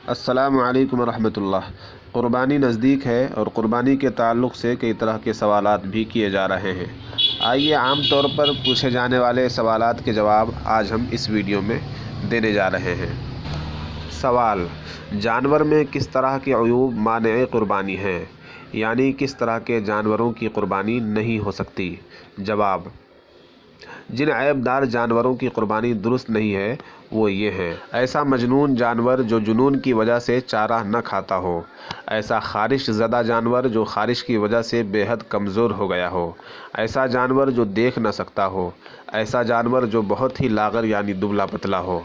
السلام علیکم ورحمۃ اللہ۔ قربانی نزدیک ہے اور قربانی کے تعلق سے کئی طرح کے سوالات بھی کیے جا رہے ہیں۔ آئیے عام طور پر پوچھے جانے والے سوالات کے جواب آج ہم اس ویڈیو میں دینے جا رہے ہیں۔ سوال: جانور میں کس طرح کے عیوب مانع قربانی ہیں، یعنی کس طرح کے جانوروں کی قربانی نہیں ہو سکتی؟ جواب: جن عیب دار جانوروں کی قربانی درست نہیں ہے وہ یہ ہیں: ایسا مجنون جانور جو جنون کی وجہ سے چارہ نہ کھاتا ہو، ایسا خارش زدہ جانور جو خارش کی وجہ سے بے حد کمزور ہو گیا ہو، ایسا جانور جو دیکھ نہ سکتا ہو، ایسا جانور جو بہت ہی لاغر یعنی دبلا پتلا ہو،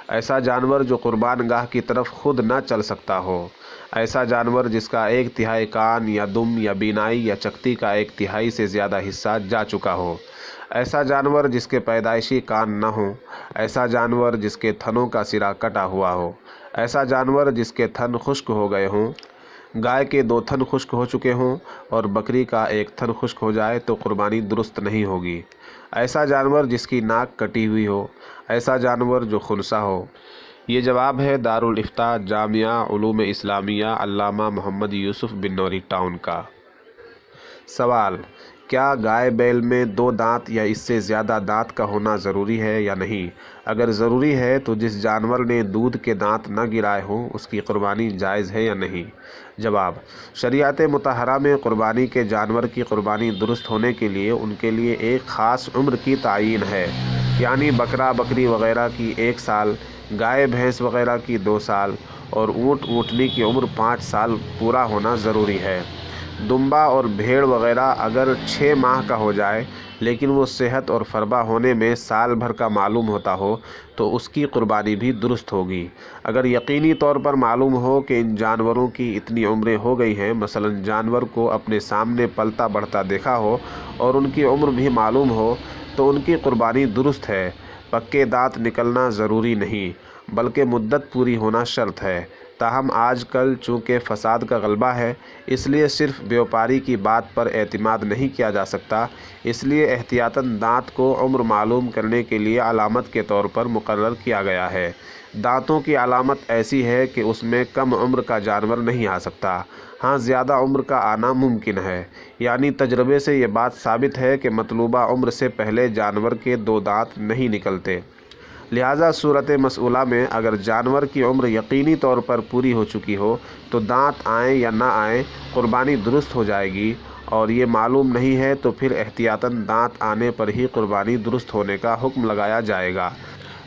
ایسا جانور جو قربان گاہ کی طرف خود نہ چل سکتا ہو، ایسا جانور جس کا 1/3 کان یا دم یا بینائی یا چکتی کا 1/3 سے زیادہ حصہ جا چکا ہو، ایسا جانور جس کے پیدائشی کان نہ ہوں، ایسا جانور جس کے تھنوں کا سرا کٹا ہوا ہو، ایسا جانور جس کے تھن خشک ہو گئے ہوں، گائے کے 2 تھن خشک ہو چکے ہوں اور بکری کا 1 تھن خشک ہو جائے تو قربانی درست نہیں ہوگی، ایسا جانور جس کی ناک کٹی ہوئی ہو، ایسا جانور جو خنثی ہو۔ یہ جواب ہے دارالافتاء جامعہ علوم اسلامیہ علامہ محمد یوسف بنوری ٹاؤن کا۔ سوال: کیا گائے بیل میں 2 دانت یا اس سے زیادہ دانت کا ہونا ضروری ہے یا نہیں؟ اگر ضروری ہے تو جس جانور نے دودھ کے دانت نہ گرائے ہوں اس کی قربانی جائز ہے یا نہیں؟ جواب: شریعت مطہرہ میں قربانی کے جانور کی قربانی درست ہونے کے لیے ان کے لیے ایک خاص عمر کی تعیین ہے، یعنی بکرا بکری وغیرہ کی 1 سال، گائے بھینس وغیرہ کی 2 سال اور اونٹ اونٹنی کی عمر 5 سال پورا ہونا ضروری ہے۔ دمبا اور بھیڑ وغیرہ اگر 6 ماہ کا ہو جائے لیکن وہ صحت اور فربہ ہونے میں سال بھر کا معلوم ہوتا ہو تو اس کی قربانی بھی درست ہوگی۔ اگر یقینی طور پر معلوم ہو کہ ان جانوروں کی اتنی عمریں ہو گئی ہیں، مثلا جانور کو اپنے سامنے پلتا بڑھتا دیکھا ہو اور ان کی عمر بھی معلوم ہو تو ان کی قربانی درست ہے۔ پکے دانت نکلنا ضروری نہیں بلکہ مدت پوری ہونا شرط ہے۔ تاہم آج کل چونکہ فساد کا غلبہ ہے اس لیے صرف بیوپاری کی بات پر اعتماد نہیں کیا جا سکتا، اس لیے احتیاطاً دانت کو عمر معلوم کرنے کے لیے علامت کے طور پر مقرر کیا گیا ہے۔ دانتوں کی علامت ایسی ہے کہ اس میں کم عمر کا جانور نہیں آ سکتا، ہاں زیادہ عمر کا آنا ممکن ہے، یعنی تجربے سے یہ بات ثابت ہے کہ مطلوبہ عمر سے پہلے جانور کے 2 دانت نہیں نکلتے۔ لہٰذا صورت مسئولہ میں اگر جانور کی عمر یقینی طور پر پوری ہو چکی ہو تو دانت آئیں یا نہ آئیں قربانی درست ہو جائے گی، اور یہ معلوم نہیں ہے تو پھر احتیاطاً دانت آنے پر ہی قربانی درست ہونے کا حکم لگایا جائے گا۔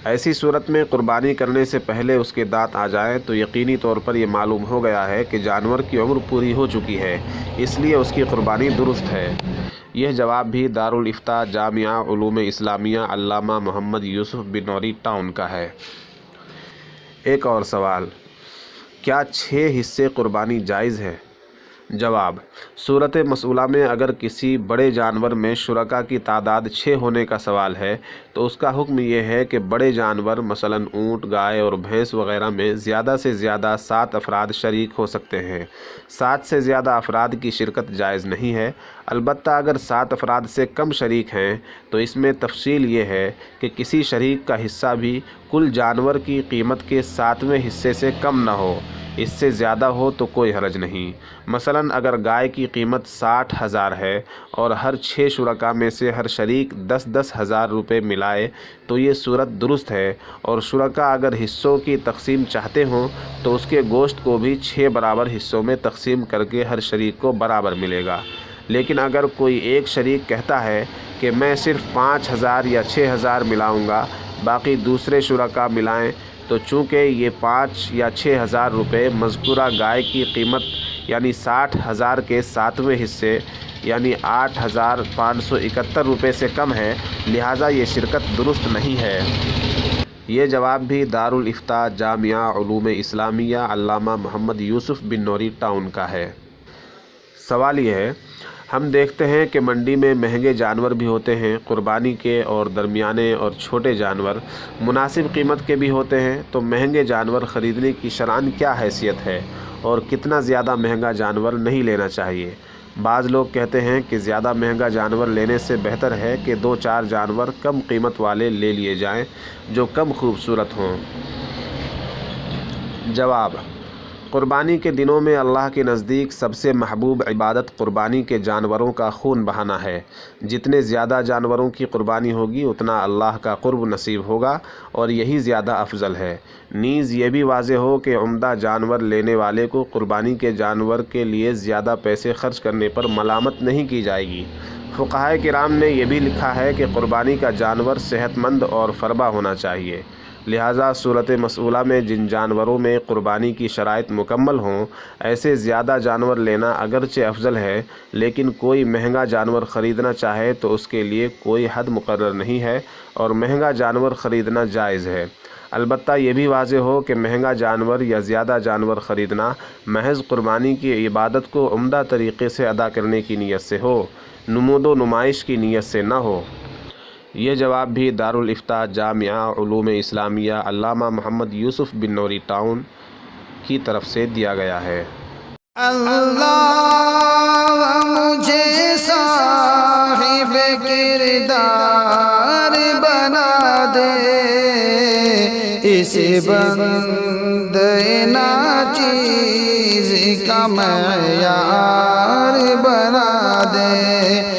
ایسی صورت میں قربانی کرنے سے پہلے اس کے دانت آ جائیں تو یقینی طور پر یہ معلوم ہو گیا ہے کہ جانور کی عمر پوری ہو چکی ہے، اس لیے اس کی قربانی درست ہے۔ یہ جواب بھی دارالافتاء جامعہ علوم اسلامیہ علامہ محمد یوسف بنوری ٹاؤن کا ہے۔ ایک اور سوال: کیا 6 حصے قربانی جائز ہے؟ جواب: صورت مسئولہ میں اگر کسی بڑے جانور میں شرکاء کی تعداد 6 ہونے کا سوال ہے تو اس کا حکم یہ ہے کہ بڑے جانور مثلا اونٹ، گائے اور بھینس وغیرہ میں زیادہ سے زیادہ 7 افراد شریک ہو سکتے ہیں۔ 7 سے زیادہ افراد کی شرکت جائز نہیں ہے، البتہ اگر 7 افراد سے کم شریک ہیں تو اس میں تفصیل یہ ہے کہ کسی شریک کا حصہ بھی کل جانور کی قیمت کے 7ویں حصے سے کم نہ ہو، اس سے زیادہ ہو تو کوئی حرج نہیں۔ مثلا اگر گائے کی قیمت 60,000 ہے اور ہر 6 شرکاء میں سے ہر شریک 10-10 ہزار روپے ملائے تو یہ صورت درست ہے، اور شرکاء اگر حصوں کی تقسیم چاہتے ہوں تو اس کے گوشت کو بھی 6 برابر حصوں میں تقسیم کر کے ہر شریک کو برابر ملے گا۔ لیکن اگر کوئی ایک شریک کہتا ہے کہ میں صرف 5,000 یا 6,000 ملاؤں گا، باقی دوسرے شرکاء ملائیں، تو چونکہ یہ 5 یا 6,000 روپے مذکورہ گائے کی قیمت یعنی 60,000 کے 7ویں حصے یعنی 8,571 روپے سے کم ہے، لہٰذا یہ شرکت درست نہیں ہے۔ یہ جواب بھی دارالافتاء جامعہ علوم اسلامیہ علامہ محمد یوسف بنوری ٹاؤن کا ہے۔ سوال یہ ہے: ہم دیکھتے ہیں کہ منڈی میں مہنگے جانور بھی ہوتے ہیں قربانی کے، اور درمیانے اور چھوٹے جانور مناسب قیمت کے بھی ہوتے ہیں، تو مہنگے جانور خریدنے کی شرعاً کیا حیثیت ہے اور کتنا زیادہ مہنگا جانور نہیں لینا چاہیے؟ بعض لوگ کہتے ہیں کہ زیادہ مہنگا جانور لینے سے بہتر ہے کہ 2-4 جانور کم قیمت والے لے لیے جائیں جو کم خوبصورت ہوں۔ جواب: قربانی کے دنوں میں اللہ کے نزدیک سب سے محبوب عبادت قربانی کے جانوروں کا خون بہانا ہے۔ جتنے زیادہ جانوروں کی قربانی ہوگی اتنا اللہ کا قرب نصیب ہوگا اور یہی زیادہ افضل ہے۔ نیز یہ بھی واضح ہو کہ عمدہ جانور لینے والے کو قربانی کے جانور کے لیے زیادہ پیسے خرچ کرنے پر ملامت نہیں کی جائے گی۔ فقہائے کرام نے یہ بھی لکھا ہے کہ قربانی کا جانور صحت مند اور فربا ہونا چاہیے، لہٰذا صورت مسئولہ میں جن جانوروں میں قربانی کی شرائط مکمل ہوں ایسے زیادہ جانور لینا اگرچہ افضل ہے، لیکن کوئی مہنگا جانور خریدنا چاہے تو اس کے لیے کوئی حد مقرر نہیں ہے اور مہنگا جانور خریدنا جائز ہے۔ البتہ یہ بھی واضح ہو کہ مہنگا جانور یا زیادہ جانور خریدنا محض قربانی کی عبادت کو عمدہ طریقے سے ادا کرنے کی نیت سے ہو، نمود و نمائش کی نیت سے نہ ہو۔ یہ جواب بھی دارالافتاء جامعہ علوم اسلامیہ علامہ محمد یوسف بن نوری ٹاؤن کی طرف سے دیا گیا ہے۔ اللہ مجھے صاحب کردار بنا دے، اس بندے ناچیز کا معیار بنا دے۔